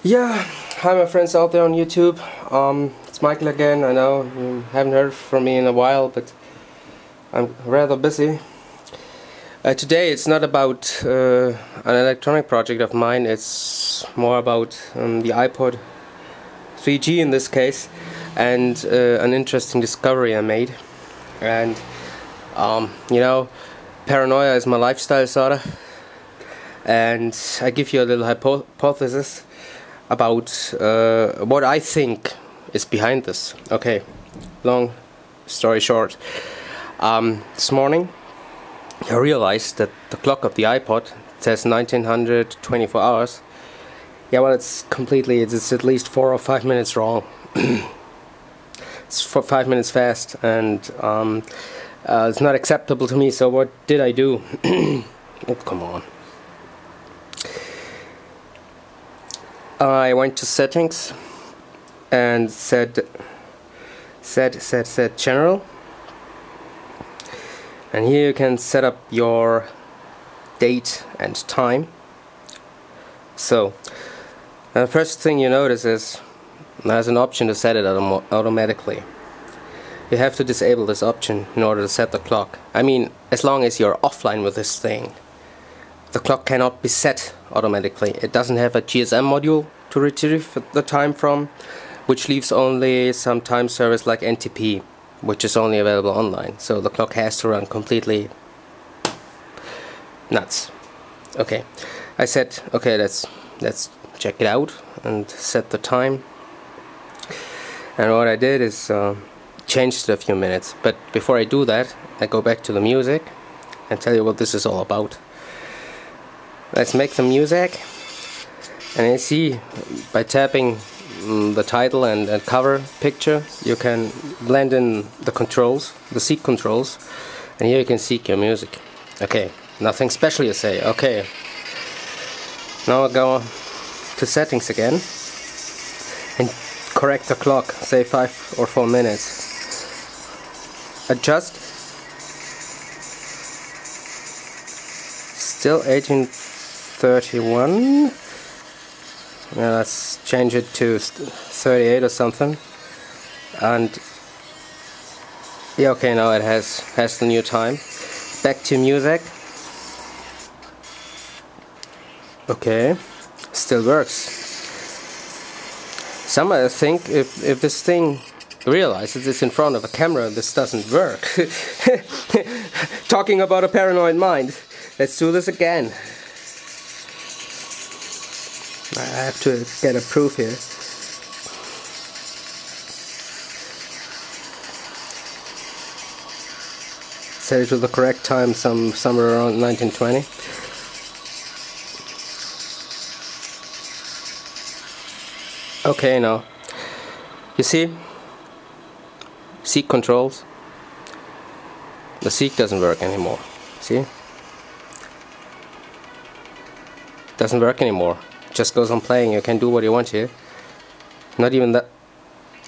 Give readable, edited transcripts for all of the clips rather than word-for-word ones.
Yeah, hi my friends out there on YouTube. It's Michael again. I know you haven't heard from me in a while, but I'm rather busy. Today it's not about an electronic project of mine, it's more about the iPod 3G in this case, and an interesting discovery I made. And you know, paranoia is my lifestyle sorta, and I give you a little hypothesis about what I think is behind this. Okay, long story short, this morning I realized that the clock of the iPod says 1924 hours. Yeah, well, it's at least 4 or 5 minutes wrong. It's 5 minutes fast, and it's not acceptable to me. So what did I do? Oh, come on. I went to settings and said general, and here you can set up your date and time. So the first thing you notice is there's an option to set it automatically. You have to disable this option in order to set the clock. I mean, as long as you're offline with this thing, the clock cannot be set automatically. It doesn't have a GSM module to retrieve the time from, which leaves only some time service like NTP, which is only available online. So the clock has to run completely nuts. Okay, I said, okay, let's check it out and set the time. And what I did is changed it a few minutes. But before I do that, I go back to the music and tell you what this is all about. Let's make the music, and you see by tapping the title and cover picture, you can blend in the controls, the seek controls, and here you can seek your music. Okay, nothing special you say. Okay, now I go to settings again and correct the clock, say 5 or 4 minutes. Adjust, still 1831. Now let's change it to 38 or something. And yeah, okay, now it has the new time. Back to music. Okay, still works. Some might think if this thing realizes it's in front of a camera, this doesn't work. Talking about a paranoid mind. Let's do this again. I have to get a proof here. Set it to the correct time, somewhere around 1920. Okay, now you see, seek controls. The seek doesn't work anymore. See? Doesn't work anymore. Just goes on playing. You can do what you want here. Not even that.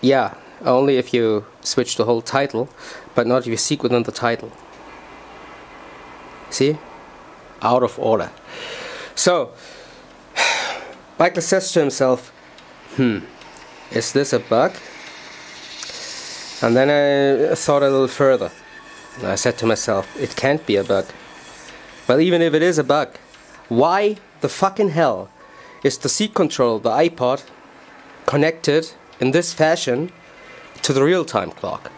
Yeah, only if you switch the whole title, but not if you seek within the title. See? Out of order. So Michael says to himself, is this a bug? And then I thought a little further. I said to myself, it can't be a bug. Well, even if it is a bug, why the fucking hell is the seek control, the iPod, connected in this fashion to the real-time clock?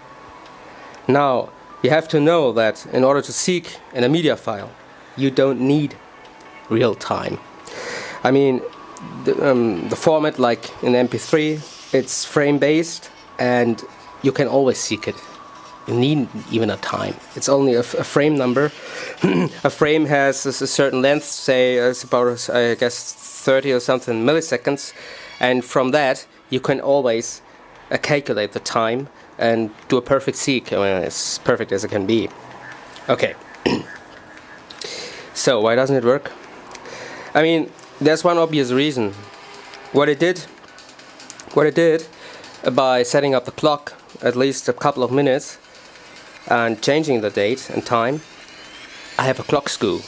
Now, you have to know that in order to seek in a media file, you don't need real-time. I mean, the format, like in MP3, it's frame-based, and you can always seek it. You need even a time. It's only a frame number. A frame has a certain length, say it's about, I guess, 30 or something milliseconds, and from that you can always calculate the time and do a perfect seek. I mean, as perfect as it can be. Okay. So why doesn't it work? I mean, there's one obvious reason. What it did by setting up the clock at least a couple of minutes and changing the date and time, I have a clock skew,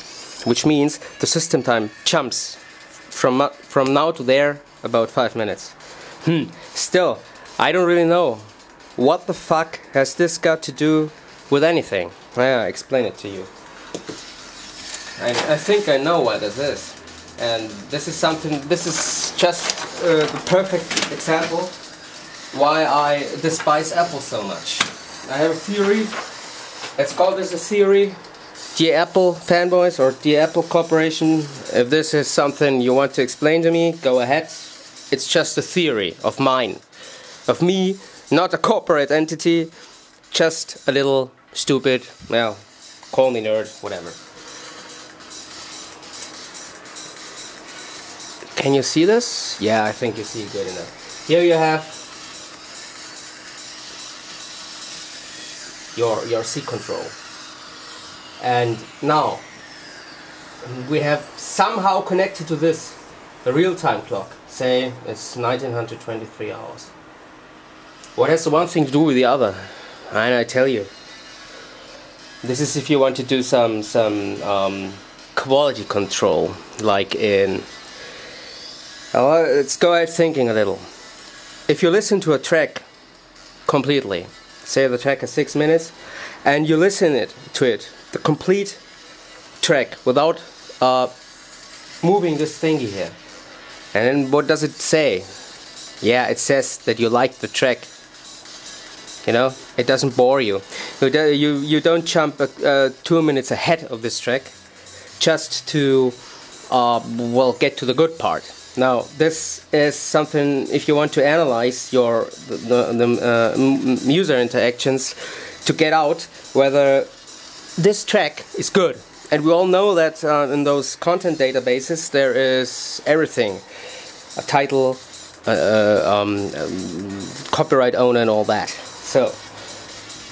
which means the system time jumps from now to there about 5 minutes. Still, I don't really know. What the fuck has this got to do with anything? I'll explain it to you. I think I know what this is. And this is just the perfect example why I despise Apple so much. I have a theory. Let's call this a theory. Dear Apple fanboys or dear Apple Corporation, if this is something you want to explain to me, go ahead. It's just a theory of mine. Of me, not a corporate entity, just a little stupid, well, call me nerd, whatever. Can you see this? Yeah, I think you see it good enough. Here you have your C control. And now we have somehow connected to this the real-time clock. Say it's 1923 hours. What has the one thing to do with the other? And I tell you, this is if you want to do some quality control, like in. Let's go ahead thinking a little. If you listen to a track completely, say the track is 6 minutes, and you listen to it, the complete track, without moving this thingy here. And then what does it say? Yeah, it says that you like the track. You know, it doesn't bore you. You don't jump 2 minutes ahead of this track just to well, get to the good part. Now, this is something, if you want to analyze the user interactions, to get out whether this track is good. And we all know that in those content databases there is everything. A title, copyright owner and all that. So,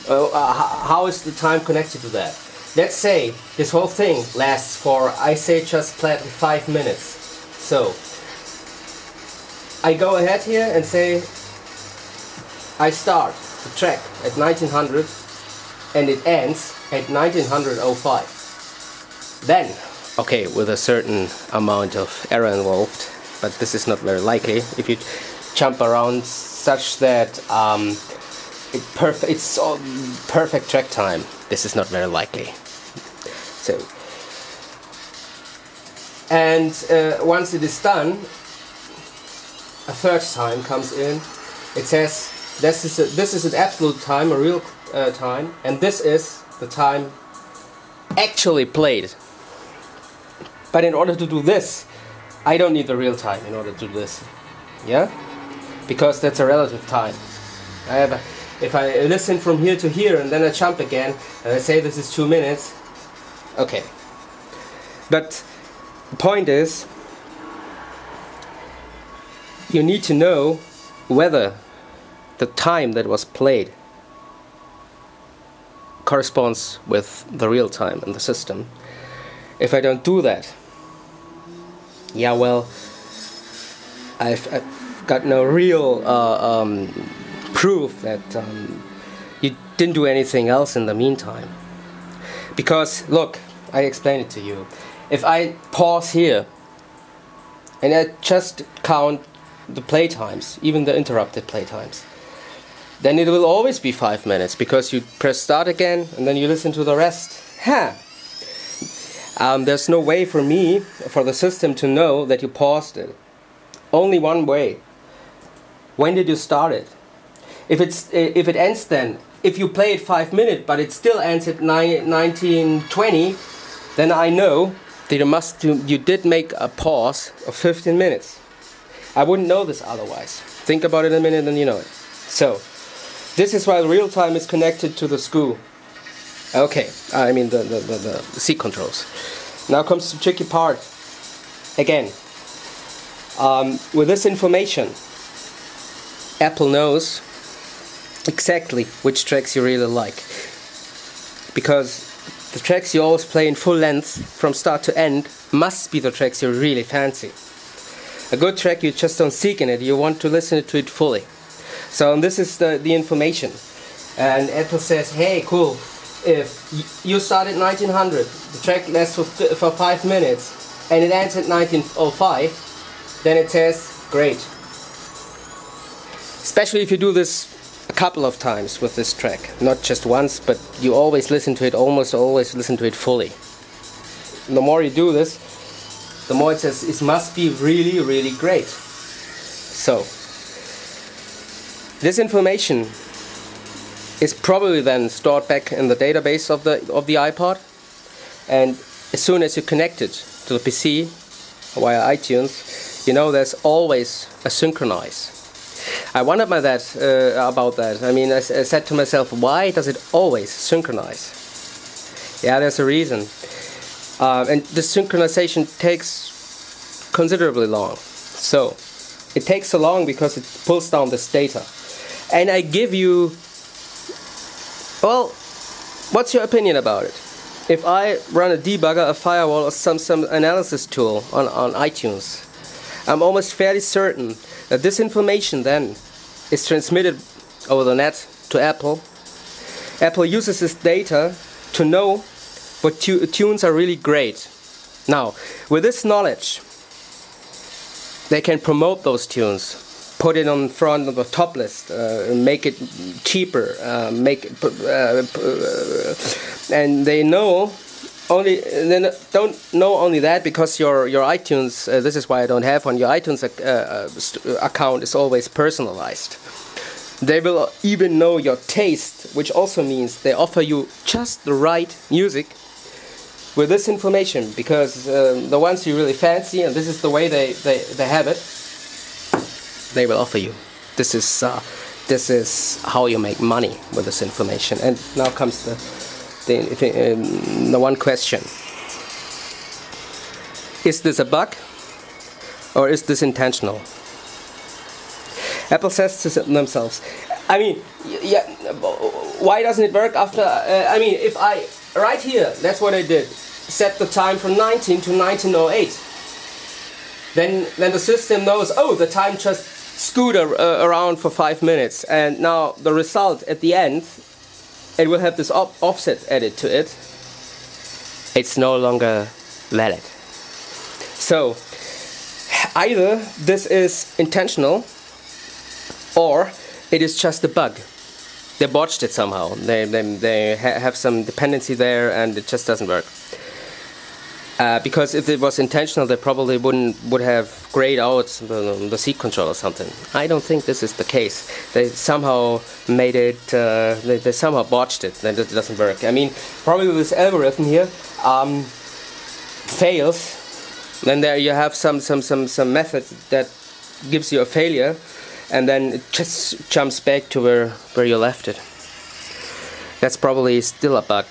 how is the time connected to that? Let's say this whole thing lasts for, I say, just flat 5 minutes. So, I go ahead here and say, I start the track at 1900 and it ends at 1905. Then, okay, with a certain amount of error involved, but this is not very likely. If you jump around such that it's all perfect track time, this is not very likely. So, and once it is done, a third time comes in. It says this is an absolute time, a real time, and this is the time actually played. But in order to do this, I don't need the real time in order to do this. Yeah? Because that's a relative time. If I listen from here to here and then I jump again and I say this is 2 minutes, okay. But the point is, you need to know whether the time that was played corresponds with the real time in the system. If I don't do that, yeah, well, I've got no real proof that you didn't do anything else in the meantime. Because, look, I explained it to you. If I pause here and I just count the playtimes, even the interrupted playtimes, then it will always be 5 minutes, because you press start again and then you listen to the rest. There's no way for me, for the system, to know that you paused it. Only one way. When did you start it? If it ends then, if you play it 5 minutes but it still ends at 1920, then I know that you did make a pause of 15 minutes. I wouldn't know this otherwise. Think about it a minute and you know it. So, this is why real time is connected to the SKU. Okay, I mean the C controls. Now comes the tricky part. Again, with this information, Apple knows exactly which tracks you really like. Because the tracks you always play in full length from start to end must be the tracks you really fancy. A good track, you just don't seek in it, you want to listen to it fully. So this is the information. And Apple says, hey, cool, if you start at 1900, the track lasts for 5 minutes, and it ends at 1905, then it says, great. Especially if you do this a couple of times with this track, not just once, but you always listen to it, almost always listen to it fully. And the more you do this, the more it says it must be really, really great. So, this information is probably then stored back in the database of the iPod, and as soon as you connect it to the PC via iTunes, you know there's always a synchronize. I wondered about that. I mean, I said to myself, why does it always synchronize? Yeah, there's a reason. And the synchronization takes considerably long. So, it takes so long because it pulls down this data. And I give you, well, what's your opinion about it? If I run a debugger, a firewall, or some analysis tool on iTunes, I'm almost fairly certain that this information then is transmitted over the net to Apple. Apple uses this data to know what tunes are really great. Now, with this knowledge, they can promote those tunes, put it on front of the top list, make it cheaper, and they know only. They don't know only that because your iTunes. This is why I don't have one. Your iTunes account is always personalized. They will even know your taste, which also means they offer you just the right music with this information, because the ones you really fancy, and this is the way they have it, they will offer you. This is how you make money with this information. And now comes the one question: is this a bug, or is this intentional? Apple says to themselves, I mean, yeah, why doesn't it work after? I mean, if I right here, that's what I did. Set the time from 19 to 1908. Then the system knows, oh, the time just scooted around for 5 minutes, and now the result at the end, it will have this offset added to it. It's no longer valid. So either this is intentional, or it is just a bug. They botched it somehow. They have some dependency there, and it just doesn't work. Because if it was intentional, they probably would have grayed out the seat control or something. I don't think this is the case. They somehow made it. They somehow botched it. Then it doesn't work. I mean, probably this algorithm here fails. Then there you have some method that gives you a failure, and then it just jumps back to where you left it. That's probably still a bug.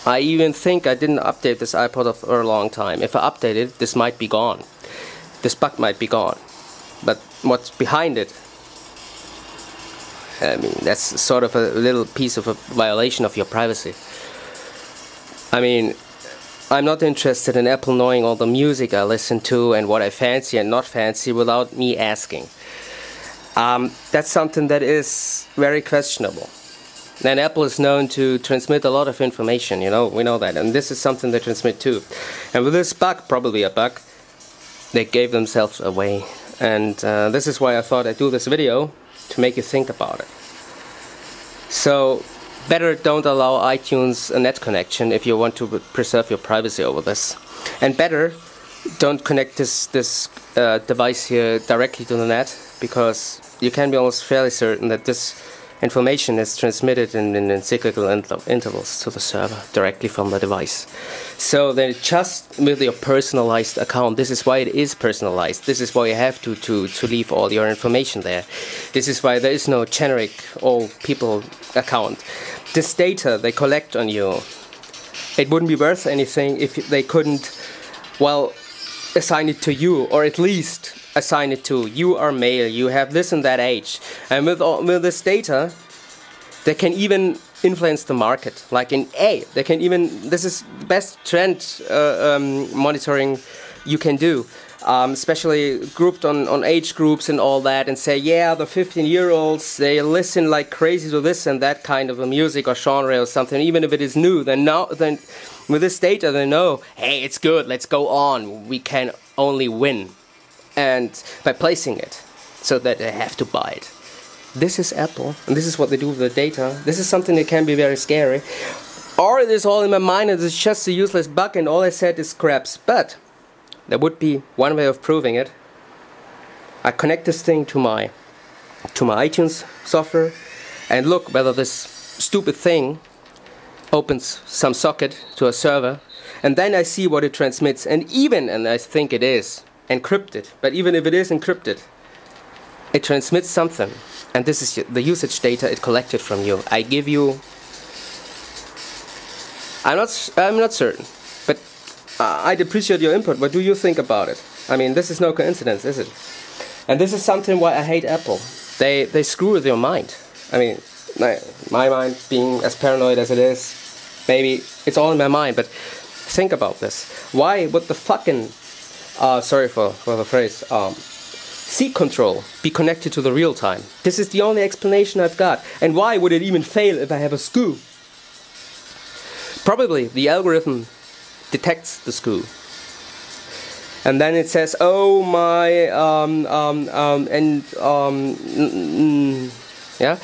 I even think I didn't update this iPod for a long time. If I update it, this might be gone. This bug might be gone. But what's behind it? I mean, that's sort of a little piece of a violation of your privacy. I mean, I'm not interested in Apple knowing all the music I listen to and what I fancy and not fancy without me asking. That's something that is very questionable. And Apple is known to transmit a lot of information, you know, we know that. And this is something they transmit too. And with this bug, probably a bug, they gave themselves away. And this is why I thought I'd do this video, to make you think about it. So, better don't allow iTunes a net connection if you want to preserve your privacy over this. And better don't connect this device here directly to the net, because you can be almost fairly certain that this information is transmitted in cyclical intervals to the server directly from the device. So then just with your personalized account, this is why it is personalized. This is why you have to leave all your information there. This is why there is no generic all people account. This data they collect on you, it wouldn't be worth anything if they couldn't, well, assign it to you, or at least assign it to you are male, you have this and that age. And with this data, they can even influence the market. Like in they can even, this is the best trend monitoring you can do. Especially grouped on age groups and all that, and say, yeah, the 15-year-olds, they listen like crazy to this and that kind of a music or genre or something, even if it is new. Then with this data, they know, hey, it's good, let's go on. We can only win. and by placing it so that they have to buy it. This is Apple, and this is what they do with the data. This is something that can be very scary. Or it is all in my mind and it's just a useless bug and all I said is scraps. But there would be one way of proving it. I connect this thing to my iTunes software and look whether this stupid thing opens some socket to a server, and then I see what it transmits. And I think it is encrypted, but even if it is encrypted, it transmits something, and this is the usage data it collected from you. I give you, I'm not certain, but I'd appreciate your input. What do you think about it? I mean, this is no coincidence, is it? And this is something why I hate Apple. They screw with your mind. I mean, my mind being as paranoid as it is, maybe it's all in my mind, but think about this. Why would the fucking, sorry for the phrase, seek control be connected to the real time? This is the only explanation I've got. And why would it even fail if I have a SKU? Probably the algorithm detects the SKU. And then it says, oh my, yeah.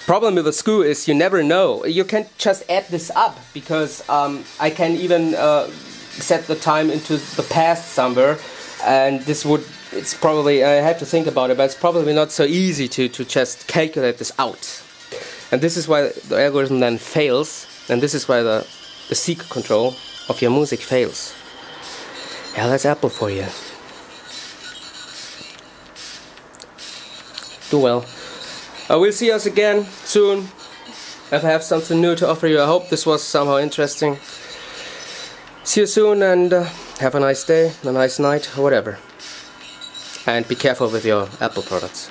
Problem with the SKU is you never know. You can't just add this up because I can even set the time into the past somewhere, and this would, it's probably, I have to think about it, but it's probably not so easy to just calculate this out. And this is why the algorithm then fails, and this is why the seek control of your music fails. Yeah, that's Apple for you. Do well. We'll see us again soon if I have something new to offer you. I hope this was somehow interesting. See you soon, and have a nice day, a nice night, or whatever. And be careful with your Apple products.